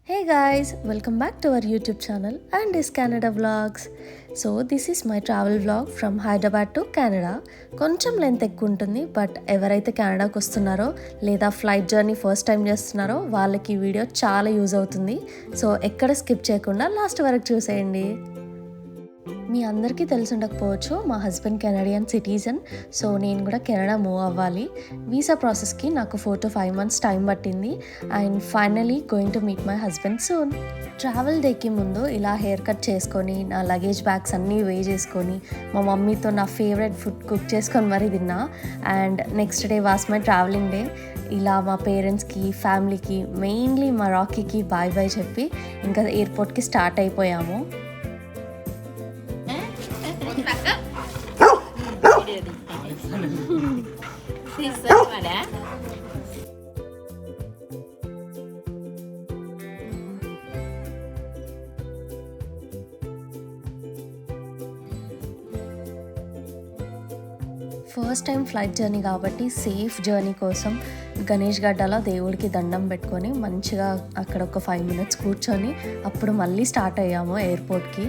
Hey guys, welcome back to our YouTube channel and this Canada Vlogs. So this is my travel vlog from Hyderabad to Canada. కొంచెం length ఎక్కువ ఉంటుంది, but ఎవరైతే కెనడాకి వస్తున్నారో లేదా flight journey first time చేస్తున్నారో వాళ్ళకి ఈ video చాలా యూజ్ అవుతుంది. సో ఎక్కడ స్కిప్ చేయకుండా లాస్ట్ వరకు చూసేయండి. మీ అందరికీ తెలిసి ఉండకపోవచ్చు, మా హస్బెండ్ కెనడియన్ సిటిజన్. సో నేను కూడా కెనడా మూవ్ అవ్వాలి. వీసా ప్రాసెస్కి నాకు 4 to 5 months టైం పట్టింది. And finally going to meet my husband soon. Travel డేకి ముందు ఇలా హెయిర్ కట్ చేసుకొని నా లగేజ్ బ్యాగ్స్ అన్నీ వే చేసుకొని మా మమ్మీతో నా ఫేవరెట్ ఫుడ్ కుక్ చేసుకొని మరీ తిన్నా. And next day was my travelling day. ఇలా మా పేరెంట్స్కి, ఫ్యామిలీకి, మెయిన్లీ మా రాకీకి బాయ్ బాయ్ చెప్పి ఇంకా ఎయిర్పోర్ట్కి స్టార్ట్ అయిపోయాము. ఫస్ట్ టైం ఫ్లైట్ జర్నీ కాబట్టి సేఫ్ జర్నీ కోసం గణేష్ గడ్డలో దేవుడికి దండం పెట్టుకొని మంచిగా అక్కడ ఒక 5 minutes కూర్చొని అప్పుడు మళ్ళీ స్టార్ట్ అయ్యాము ఎయిర్పోర్ట్కి.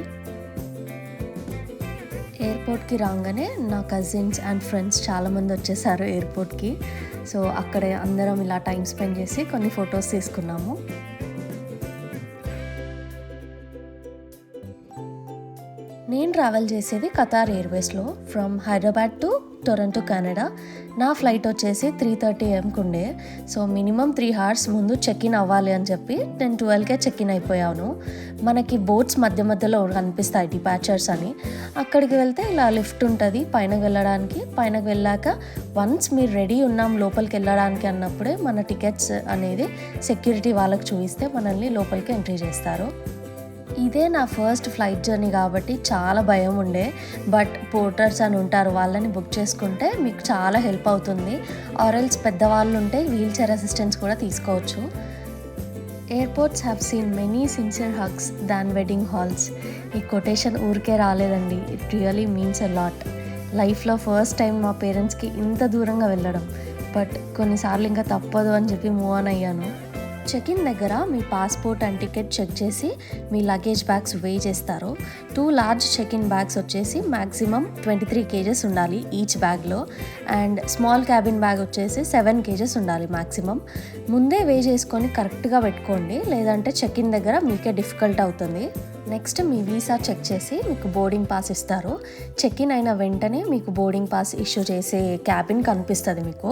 ఎయిర్పోర్ట్కి రాగానే నా కజిన్స్ అండ్ ఫ్రెండ్స్ చాలామంది వచ్చేసారు ఎయిర్పోర్ట్కి. సో అక్కడే అందరం ఇలా టైం స్పెండ్ చేసి కొన్ని ఫొటోస్ తీసుకున్నాము. నేను ట్రావెల్ చేసేది ఖతార్ ఎయిర్వేస్లో from Hyderabad to Toronto Canada. నా ఫ్లైట్ వచ్చేసి 3:30 AM ఉండే. సో మినిమం 3 hours ముందు చెక్ఇన్ అవ్వాలి అని చెప్పి నేను 12కే చెక్ఇన్ అయిపోయాను. మనకి బోట్స్ మధ్య మధ్యలో కనిపిస్తాయి డిపాచర్స్ అని. అక్కడికి వెళ్తే ఇలా లిఫ్ట్ ఉంటుంది పైనకి వెళ్ళడానికి. పైనకి వెళ్ళాక వన్స్ మీరు రెడీ ఉన్నాం లోపలికి వెళ్ళడానికి అన్నప్పుడే మన టికెట్స్ అనేది సెక్యూరిటీ వాళ్ళకి చూపిస్తే మనల్ని లోపలికి ఎంట్రీ చేస్తారు. ఇదే నా ఫస్ట్ ఫ్లైట్ జర్నీ కాబట్టి చాలా భయం ఉండే, బట్ పోర్టర్స్ అని ఉంటారు, వాళ్ళని బుక్ చేసుకుంటే మీకు చాలా హెల్ప్ అవుతుంది. ఆర్ఎల్స్ పెద్దవాళ్ళు ఉంటే వీల్ చైర్ అసిస్టెన్స్ కూడా తీసుకోవచ్చు. Airports have seen many sincere hugs than wedding halls. ఈ కొటేషన్ ఊరికే రాలేదండి, it really means a lot. లైఫ్లో ఫస్ట్ టైం మా పేరెంట్స్కి ఇంత దూరంగా వెళ్ళడం, బట్ కొన్నిసార్లు ఇంకా తప్పదు అని చెప్పి మూవ్ ఆన్ అయ్యాను. చెక్-ఇన్ దగ్గర మీ పాస్పోర్ట్ అండ్ టికెట్ చెక్ చేసి మీ లగేజ్ బ్యాగ్స్ వే చేస్తారు. 2 large చెక్-ఇన్ బ్యాగ్స్ వచ్చేసి మ్యాక్సిమం 23 kgs ఉండాలి ఈచ్ బ్యాగ్లో. అండ్ స్మాల్ క్యాబిన్ బ్యాగ్ వచ్చేసి 7 kgs ఉండాలి మ్యాక్సిమం. ముందే వే చేసుకొని కరెక్ట్గా పెట్టుకోండి, లేదంటే చెక్-ఇన్ దగ్గర మీకే డిఫికల్ట్ అవుతుంది. నెక్స్ట్ మీ వీసా చెక్ చేసి మీకు బోర్డింగ్ పాస్ ఇస్తారు. చెక్-ఇన్ అయిన వెంటనే మీకు బోర్డింగ్ పాస్ ఇష్యూ చేసే క్యాబిన్ కనిపిస్తుంది మీకు.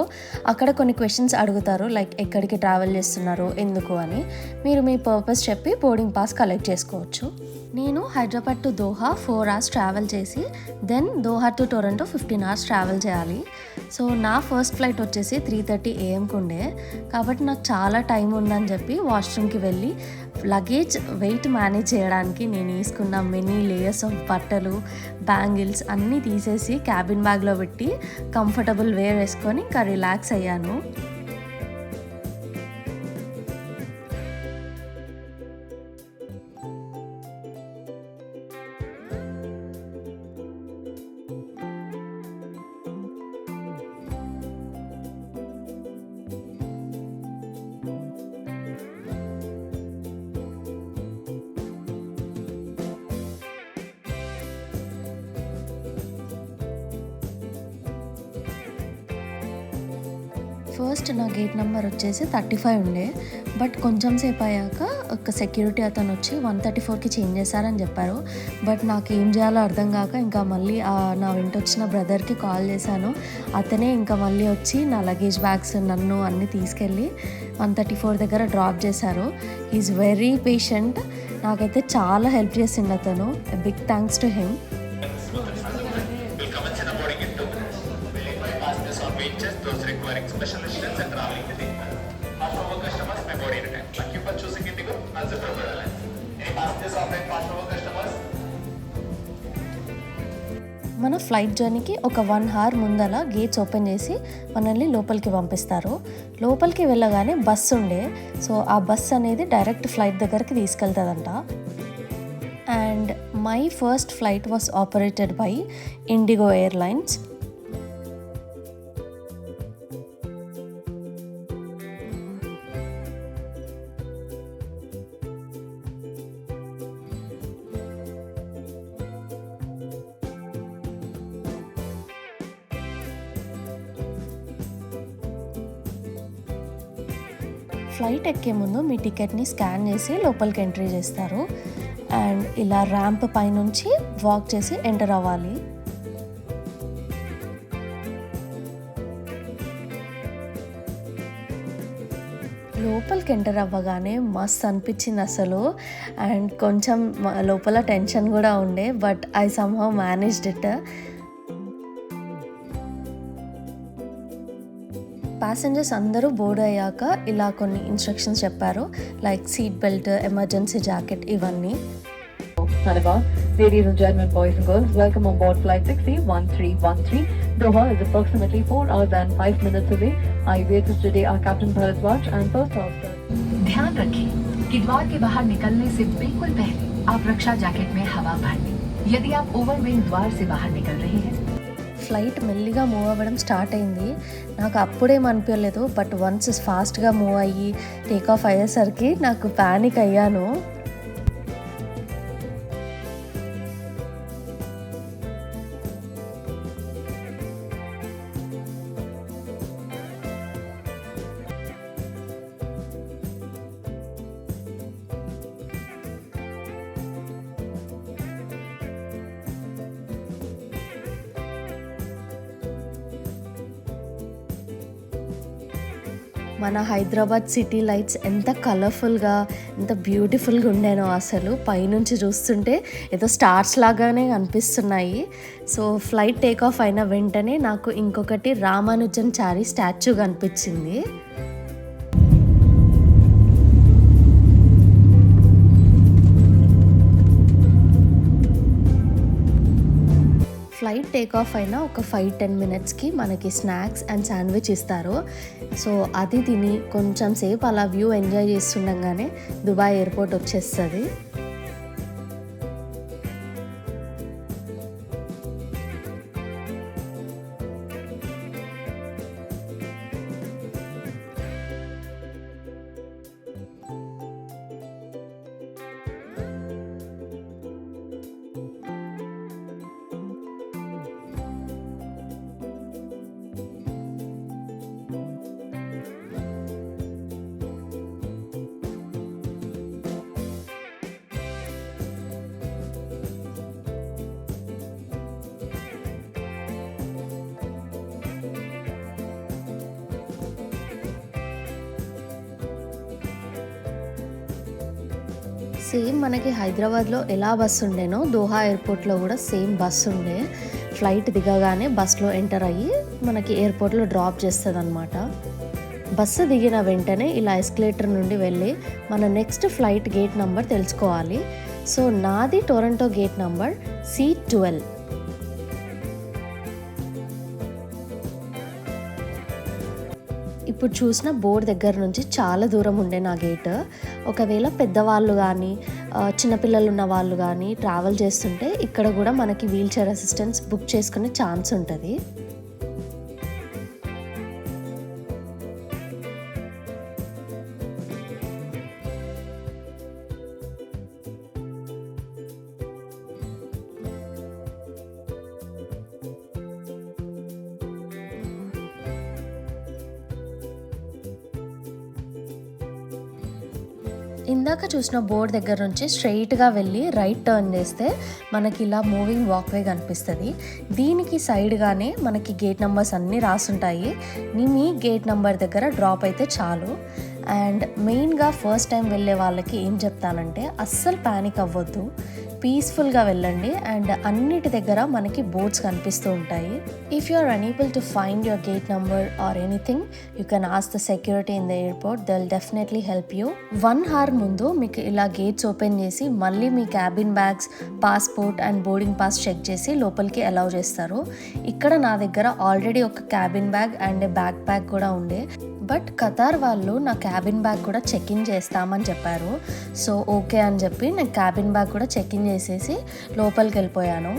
అక్కడ కొన్ని క్వశ్చన్స్ అడుగుతారు, లైక్ ఎక్కడికి ట్రావెల్ చేస్తున్నారు, ఎందుకు అని. మీరు మీ పర్పస్ చెప్పి బోర్డింగ్ పాస్ కలెక్ట్ చేసుకోవచ్చు. నేను Hyderabad to Doha 4 hours travel చేసి then Doha to Toronto 15 hours travel చేయాలి. సో నా ఫస్ట్ ఫ్లైట్ వచ్చేసి 3:30 AM ఉండే, కాబట్టి నాకు చాలా టైం ఉందని చెప్పి వాష్రూమ్కి వెళ్ళి లగేజ్ వెయిట్ మేనేజ్ చేయడానికి నేను వేసుకున్న మెనీ లేయర్స్ ఆఫ్ బట్టలు, బ్యాంగిల్స్ అన్నీ తీసేసి క్యాబిన్ బ్యాగ్లో పెట్టి కంఫర్టబుల్ వేర్ వేసుకొని ఇంకా రిలాక్స్ అయ్యాను. ఫస్ట్ నా గేట్ నెంబర్ వచ్చేసి 35 ఉండే, బట్ కొంచెం సేపు అయ్యాక ఒక సెక్యూరిటీ అతను వచ్చి 134కి చేంజ్ చేశారని చెప్పారు. బట్ నాకు ఏం చేయాలో అర్థం కాక ఇంకా మళ్ళీ నా వెంట వచ్చిన బ్రదర్కి కాల్ చేశాను. అతనే ఇంకా మళ్ళీ వచ్చి నా లగేజ్ బ్యాగ్స్ నన్ను అన్నీ తీసుకెళ్ళి 134 దగ్గర డ్రాప్ చేశారు. Is very patient. నాకైతే చాలా హెల్ప్ చేసిండు అతను. Big thanks to him. Those requiring special assistance and traveling with India. Fast forward customers may board in time. Thank you for choosing Indigo as a preferred airline. Any passengers offering fast forward customers? మన flight జర్నీకి ఒక 1 hour ముందల gates open చేసి మనల్ని లోపలికి పంపిస్తారు. లోపలికి వెళ్ళగానే bus ఉండే, సో ఆ బస్ అనేది డైరెక్ట్ ఫ్లైట్ దగ్గరికి తీసుకెళ్తుందంట. And my first flight was operated by IndiGo airlines. Flight ఎక్కే ముందు మీ టికెట్ని స్కాన్ చేసి లోపలికి ఎంట్రీ చేస్తారు అండ్ ఇలా ర్యాంప్ పైనుంచి వాక్ చేసి ఎంటర్ అవ్వాలి. లోపలికి ఎంటర్ అవ్వగానే మస్త్ అనిపించింది అసలు. అండ్ కొంచెం లోపల టెన్షన్ కూడా ఉండే, but I somehow managed it. Passengers అందరూ బోర్డ్ అయ్యాక ఇలా కొన్ని ఇన్స్ట్రక్షన్స్ చెప్పారు, like seat belt, emergency jacket ఇవన్నీ. Hanaba, ladies and gentlemen, boys and girls, welcome on board flight 601313. Doha is approximately 4 hours and 5 minutes away. I waited today our Captain Bharatwaj and first officer. ध्यान रखें कि द्वार के बाहर निकलने से बिल्कुल पहले आप रक्षा जैकेट में हवा भर लें। यदि आप ओवरविंग द्वार से बाहर निकल रहे हैं. ఫ్లైట్ మెల్లిగా మూవ్ అవ్వడం స్టార్ట్ అయింది. నాకు అప్పుడేం అనిపించలేదు, బట్ వన్స్ ఫాస్ట్గా మూవ్ అయ్యి టేక్ ఆఫ్ అయ్యేసరికి నాకు ప్యానిక్ అయ్యాను. మన హైదరాబాద్ సిటీ లైట్స్ ఎంత కలర్ఫుల్గా, ఎంత బ్యూటిఫుల్గా ఉండేనో అసలు. పైనుంచి చూస్తుంటే ఏదో స్టార్స్ లాగానే కనిపిస్తున్నాయి. సో ఫ్లైట్ టేక్ ఆఫ్ అయిన వెంటనే నాకు ఇంకొకటి రామానుజాచారి స్టాచ్యూ కనిపించింది. ఫ్లైట్ టేక్ ఆఫ్ అయినా ఒక 5-10 మినిట్స్కి మనకి స్నాక్స్ అండ్ శాండ్విచ్ ఇస్తారు. సో అది తిని కొంచెం సేపు అలా వ్యూ ఎంజాయ్ చేస్తుండగానే దుబాయ్ ఎయిర్పోర్ట్ వచ్చేస్తుంది. సేమ్ మనకి హైదరాబాద్లో ఎలా బస్సు ఉండేనో దోహా ఎయిర్పోర్ట్లో కూడా సేమ్ బస్సు ఉండే. ఫ్లైట్ దిగగానే బస్సులో ఎంటర్ అయ్యి మనకి ఎయిర్పోర్ట్లో డ్రాప్ చేస్తుంది అనమాట. బస్సు దిగిన వెంటనే ఇలా ఎస్కలేటర్ నుండి వెళ్ళి మన నెక్స్ట్ ఫ్లైట్ గేట్ నెంబర్ తెలుసుకోవాలి. సో నాది టొరంటో గేట్ నెంబర్ C12. ఇప్పుడు చూసిన బోర్డు దగ్గర నుంచి చాలా దూరం ఉండే నా గేట్. ఒకవేళ పెద్దవాళ్ళు కానీ చిన్నపిల్లలు ఉన్న వాళ్ళు కానీ ట్రావెల్ చేస్తుంటే ఇక్కడ కూడా మనకి వీల్ చైర్ అసిస్టెన్స్ బుక్ చేసుకునే ఛాన్స్ ఉంటుంది. ఇందాక చూసిన బోర్డు దగ్గర నుంచి స్ట్రెయిట్గా వెళ్ళి రైట్ టర్న్ చేస్తే మనకి ఇలా మూవింగ్ వాక్వే కనిపిస్తుంది. దీనికి సైడ్గానే మనకి గేట్ నెంబర్స్ అన్నీ రాసుంటాయి. మీ గేట్ నెంబర్ దగ్గర డ్రాప్ అయితే చాలు. అండ్ మెయిన్గా ఫస్ట్ టైం వెళ్ళే వాళ్ళకి ఏం చెప్తానంటే అస్సలు ప్యానిక్ అవ్వద్దు, పీస్ఫుల్గా వెళ్ళండి. అండ్ అన్నిటి దగ్గర మనకి బోర్డ్స్ కనిపిస్తూ ఉంటాయి. If you are unable to find your gate number or anything, you can ask the security in the airport. They will definitely help you. 1 hour ముందు మీకు ఇలా గేట్స్ ఓపెన్ చేసి మళ్ళీ మీ cabin bags, passport and boarding pass check చేసి లోపలికి allow చేస్తారు. ఇక్కడ నా దగ్గర ఆల్రెడీ ఒక cabin bag and backpack కూడా ఉండే, బట్ ఖతార్ వాళ్ళు నా క్యాబిన్ బ్యాగ్ కూడా చెక్ ఇన్ చేస్తామని చెప్పారు. సో ఓకే అని చెప్పి నేను క్యాబిన్ బ్యాగ్ కూడా చెక్ ఇన్ చేసేసి లోపలికి వెళ్ళిపోయాను.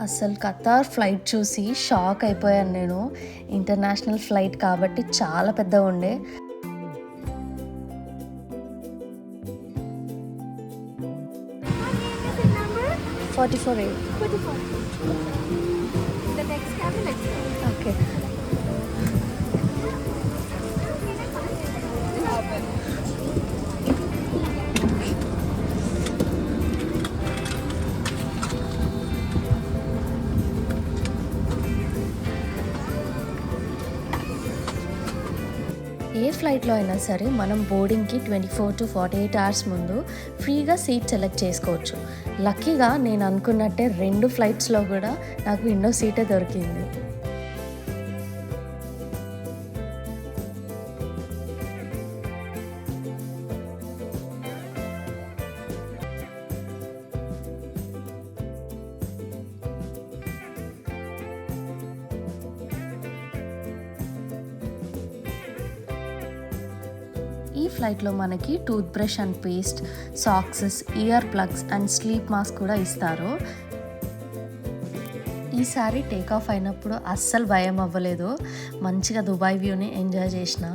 అసలు ఖతార్ ఫ్లైట్ చూసి షాక్ అయిపోయాను నేను. ఇంటర్నేషనల్ ఫ్లైట్ కాబట్టి చాలా పెద్దగా ఉండే. Number 44A. 44. The next cabin, let's go. Okay. ఏ ఫ్లైట్లో అయినా సరే మనం బోర్డింగ్కి 24 to 48 అవర్స్ ముందు ఫ్రీగా సీట్ సెలెక్ట్ చేసుకోవచ్చు. లక్కీగా నేను అనుకున్నట్టే 2 ఫ్లైట్స్లో కూడా నాకు విండో సీటే దొరికింది. ఈ ఫ్లైట్లో మనకి tooth brush and paste, socks, ear plugs and sleep mask కూడా ఇస్తారు. ఈసారి టేక్ ఆఫ్ అయినప్పుడు అస్సలు భయం అవ్వలేదు. మంచిగా దుబాయ్ వ్యూని ఎంజాయ్ చేసిన.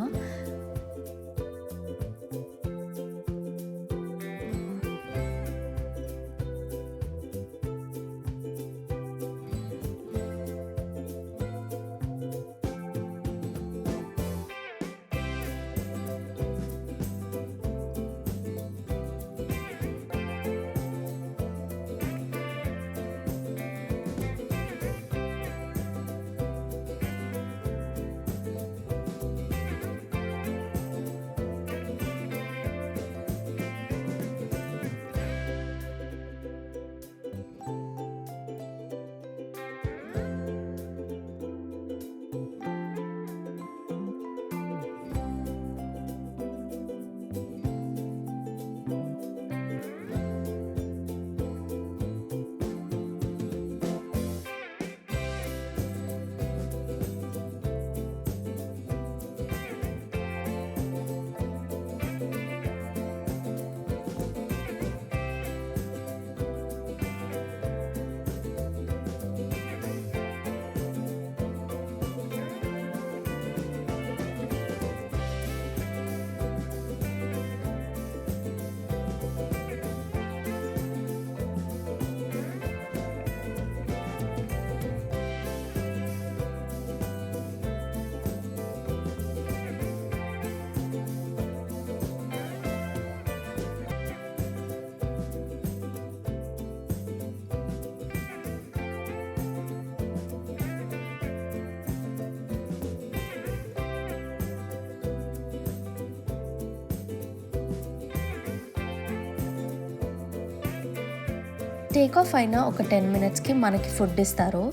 టేక్ ఆఫ్ అయినా ఒక 10 మినిట్స్కి మనకి ఫుడ్ ఇస్తారు.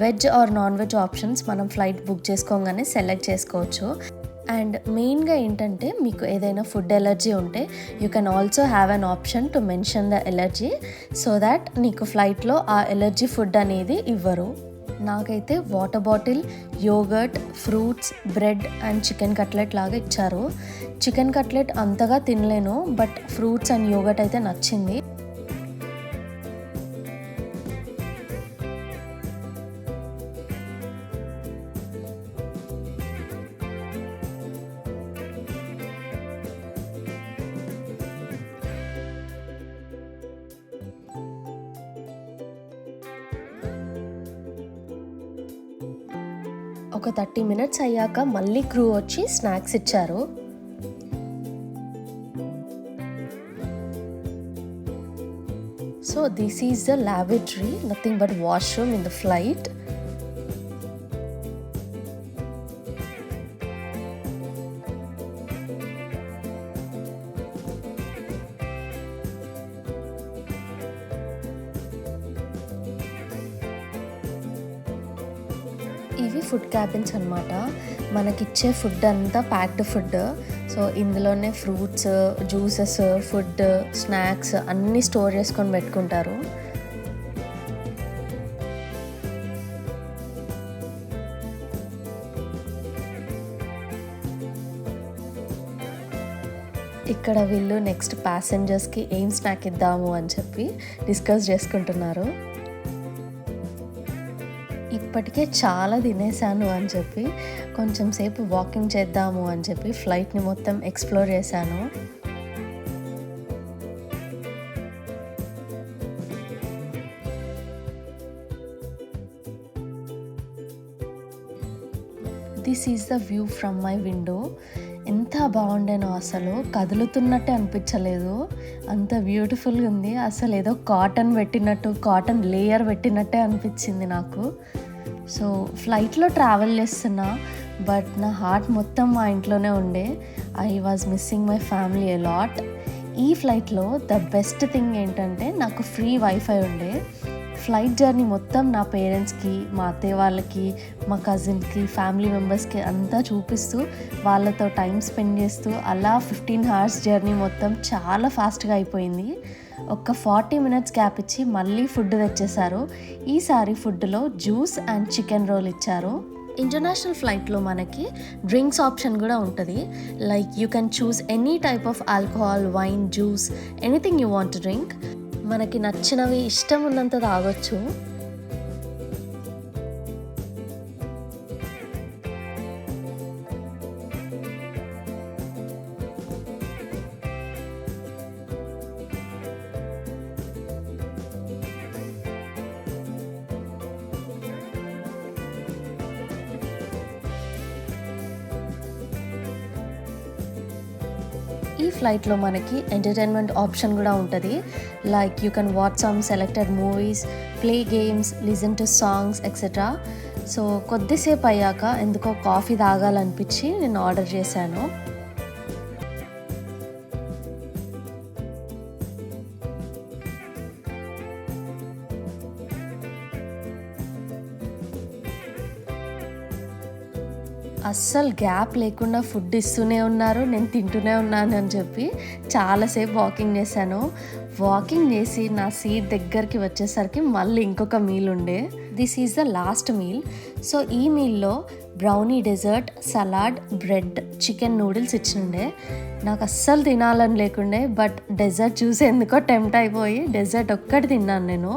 Veg or non veg options మనం ఫ్లైట్ బుక్ చేసుకోగానే సెలెక్ట్ చేసుకోవచ్చు. అండ్ మెయిన్గా ఏంటంటే మీకు ఏదైనా ఫుడ్ ఎలర్జీ ఉంటే you can also have an option to mention the allergy so that నీకు ఫ్లైట్లో ఆ ఎలర్జీ ఫుడ్ అనేది ఇవ్వరు. నాకైతే water bottle, yoghurt, fruits, bread and chicken cutlet లాగా ఇచ్చారు. చికెన్ కట్లెట్ అంతగా తినలేను, బట్ ఫ్రూట్స్ అండ్ యోగర్ట్ అయితే నచ్చింది. ఒక 30 మినిట్స్ అయ్యాక మళ్ళీ క్రూ వచ్చి స్నాక్స్ ఇచ్చారు. So this is the laboratory, nothing but washroom in the flight. ఇవి ఫుడ్ క్యాబిన్స్ అనమాట. మనకిచ్చే ఫుడ్ అంతా ప్యాక్డ్ ఫుడ్. సో ఇందులోనే ఫ్రూట్స్, జ్యూసెస్, ఫుడ్, స్నాక్స్ అన్నీ స్టోర్ చేసుకొని పెట్టుకుంటారు. ఇక్కడ వీళ్ళు నెక్స్ట్ ప్యాసింజర్స్కి ఏం స్నాక్ ఇద్దాము అని చెప్పి డిస్కస్ చేసుకుంటున్నారు. ఇప్పటికే చాలా తినేసాను అని చెప్పి కొంచెం సేపు వాకింగ్ చేద్దాము అని చెప్పి ఫ్లైట్ని మొత్తం ఎక్స్ప్లోర్ చేశాను. This is the view from my window. ఎంత బాగుండేనో, అసలు కదులుతున్నట్టే అనిపించలేదు, అంత బ్యూటిఫుల్గా ఉంది. అసలు ఏదో కాటన్ పెట్టినట్టు, కాటన్ లేయర్ పెట్టినట్టే అనిపించింది నాకు. సో ఫ్లైట్లో ట్రావెల్ చేస్తున్నా, బట్ నా హార్ట్ మొత్తం మా ఇంట్లోనే ఉండే. I was missing my family a lot. ఈ ఫ్లైట్లో ద బెస్ట్ థింగ్ ఏంటంటే నాకు ఫ్రీ వైఫై ఉండే. ఫ్లైట్ జర్నీ మొత్తం నా పేరెంట్స్కి, మా అత్తయ్య వాళ్ళకి, మా కజిన్కి, ఫ్యామిలీ మెంబర్స్కి అంతా చూపిస్తూ వాళ్ళతో టైం స్పెండ్ చేస్తూ అలా 15 hours జర్నీ మొత్తం చాలా ఫాస్ట్గా అయిపోయింది. ఒక 40 minutes గ్యాప్ ఇచ్చి మళ్ళీ ఫుడ్ తెచ్చేశారు. ఈసారి ఫుడ్లో జ్యూస్ అండ్ చికెన్ రోల్ ఇచ్చారు. ఇంటర్నేషనల్ ఫ్లైట్లో మనకి డ్రింక్స్ ఆప్షన్ కూడా ఉంటుంది. Like you can choose any type of alcohol, wine, juice, anything you want to drink. మనకి నచ్చినవి ఇష్టం ఉన్నంత తాగొచ్చు. ఈ ఫ్లైట్లో మనకి ఎంటర్టైన్మెంట్ ఆప్షన్ కూడా ఉంటుంది. Like you can watch some selected movies, play games, listen to songs etcetera. So కొద్దిసేపు అయ్యాక ఎందుకో కాఫీ తాగాలనిపించి నేను ఆర్డర్ చేశాను. అస్సలు గ్యాప్ లేకుండా ఫుడ్ ఇస్తూనే ఉన్నారు, నేను తింటూనే ఉన్నాను అని చెప్పి చాలాసేపు వాకింగ్ చేశాను. వాకింగ్ చేసి నా సీట్ దగ్గరికి వచ్చేసరికి మళ్ళీ ఇంకొక మీల్ ఉండే. This is the last meal. So ఈ మీల్లో brownie dessert, salad, bread, chicken noodles ఇచ్చిండే. నాకు అస్సలు తినాలని లేకుండే, బట్ డెజర్ట్ చూసి ఎందుకో టెంప్ట్ అయిపోయి డెజర్ట్ ఒక్కటి తిన్నాను నేను.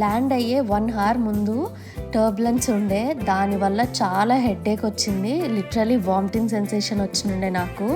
ల్యాండ్ అయ్యే 1 hour ముందు టర్బులెన్స్ ఉండే, దానివల్ల చాలా హెడేక్ వచ్చింది. లిటరలీ వామిటింగ్ సెన్సేషన్ వచ్చిండే నాకు.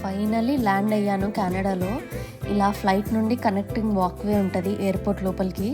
ఫైనలీ ల్యాండ్ అయ్యాను కెనడాలో. ఇలా ఫ్లైట్ నుండి కనెక్టింగ్ వాక్వే ఉంటుంది ఎయిర్పోర్ట్ లోపలికి.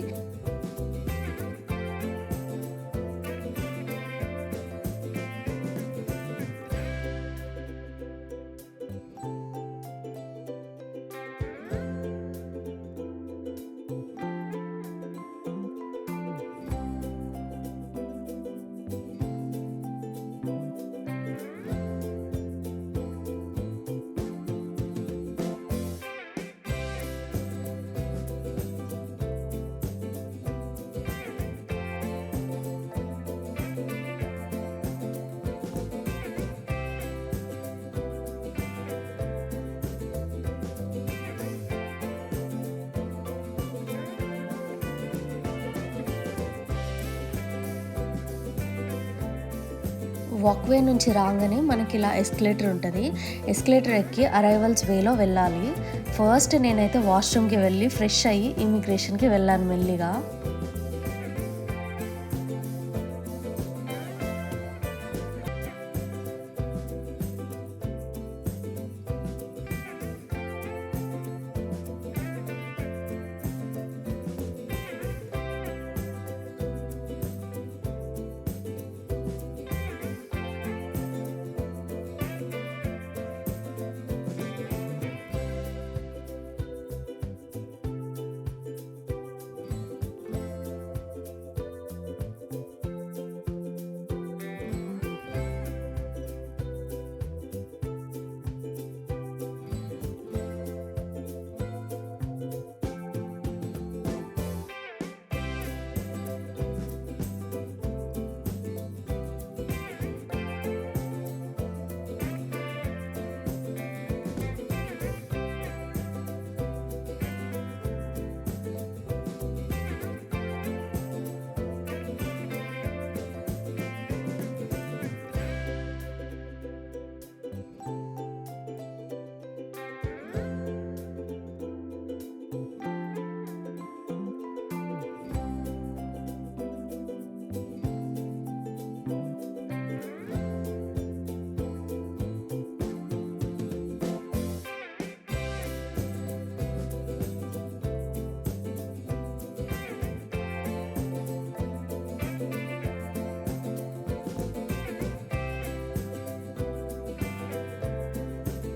వాక్వే నుంచి రాగానే మనకి ఇలా ఎస్కలేటర్ ఉంటుంది. ఎస్కలేటర్ ఎక్కి అరైవల్స్ వేలో వెళ్ళాలి. ఫస్ట్ నేనైతే వాష్రూమ్కి వెళ్ళి ఫ్రెష్ అయ్యి ఇమిగ్రేషన్కి వెళ్ళాను మెల్లిగా.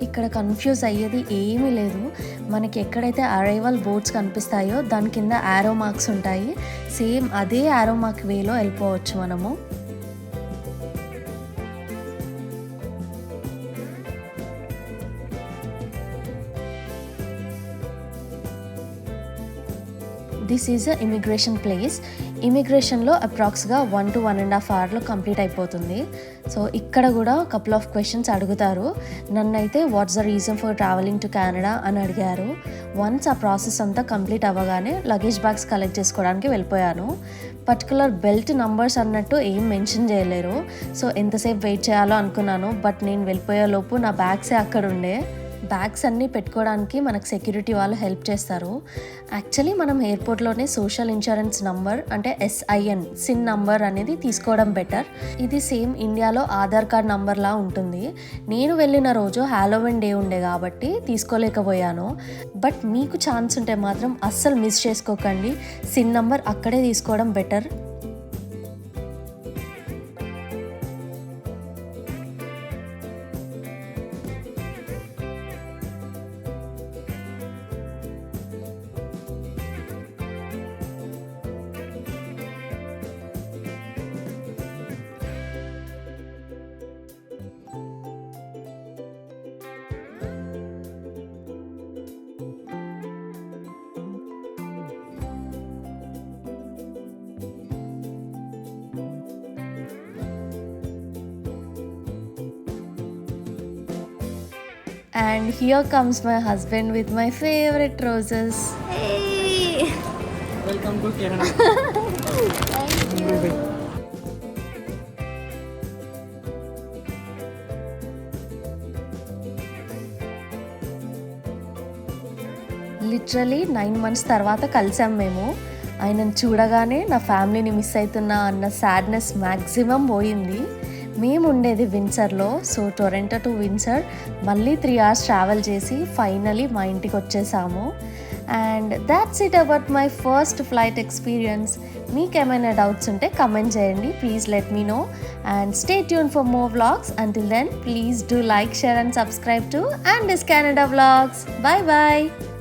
ఇక్కడ కన్ఫ్యూజ్ అయ్యేది ఏమీ లేదు. మనకి ఎక్కడైతే అరైవల్ బోర్డ్స్ కనిపిస్తాయో దాని కింద యారో మార్క్స్ ఉంటాయి. సేమ్ అదే యారో మార్క్ వేలో వెళ్ళిపోవచ్చు మనము. This is a immigration place. ఇమిగ్రేషన్లో అప్రాక్స్గా 1 to 1.5 hours కంప్లీట్ అయిపోతుంది. సో ఇక్కడ కూడా కపుల్ ఆఫ్ క్వశ్చన్స్ అడుగుతారు. నన్నైతే what's the reason for travelling to Canada అని అడిగారు. వన్స్ ఆ ప్రాసెస్ అంతా కంప్లీట్ అవ్వగానే లగేజ్ బ్యాగ్స్ కలెక్ట్ చేసుకోవడానికి వెళ్ళిపోయాను. పర్టికులర్ బెల్ట్ నంబర్స్ అన్నట్టు ఏం మెన్షన్ చేయలేరు. సో ఎంతసేపు వెయిట్ చేయాలో అనుకున్నాను. బట్ నేను వెళ్ళిపోయేలోపు నా బ్యాగ్సే అక్కడ ఉండే. బ్యాగ్స్ అన్నీ పెట్టుకోవడానికి మనకు సెక్యూరిటీ వాళ్ళు హెల్ప్ చేస్తారు. యాక్చువల్లీ మనం ఎయిర్పోర్ట్లోనే సోషల్ ఇన్సూరెన్స్ నంబర్ అంటే సిన్ నంబర్ అనేది తీసుకోవడం బెటర్. ఇది సేమ్ ఇండియాలో ఆధార్ కార్డ్ నంబర్లా ఉంటుంది. నేను వెళ్ళిన రోజు హాలోవిన్ డే ఉండే కాబట్టి తీసుకోలేకపోయాను. బట్ మీకు ఛాన్స్ ఉంటే మాత్రం అస్సలు మిస్ చేసుకోకండి. సిన్ నంబర్ అక్కడే తీసుకోవడం better. And here comes my husband with my favorite roses. Hey! Welcome to Canada. Thank you. Literally 9 months తర్వాత కలిసాం మేము. ఆయనను చూడగానే నా ఫ్యామిలీని మిస్ అవుతున్నా అన్న సాడ్నెస్ మ్యాక్సిమం పోయింది. మేము ఉండేది విన్సర్లో. సో టొరంటో టు విన్సర్ మళ్ళీ 3 hours ట్రావెల్ చేసి ఫైనలీ మా ఇంటికి వచ్చేసాము. And that's it about my first flight experience. మీకు ఏమైనా డౌట్స్ ఉంటే కమెంట్ చేయండి. Please let me know and stay tuned for more vlogs. Until then please do like, share and subscribe to Andis Canada Vlogs. Bye bye.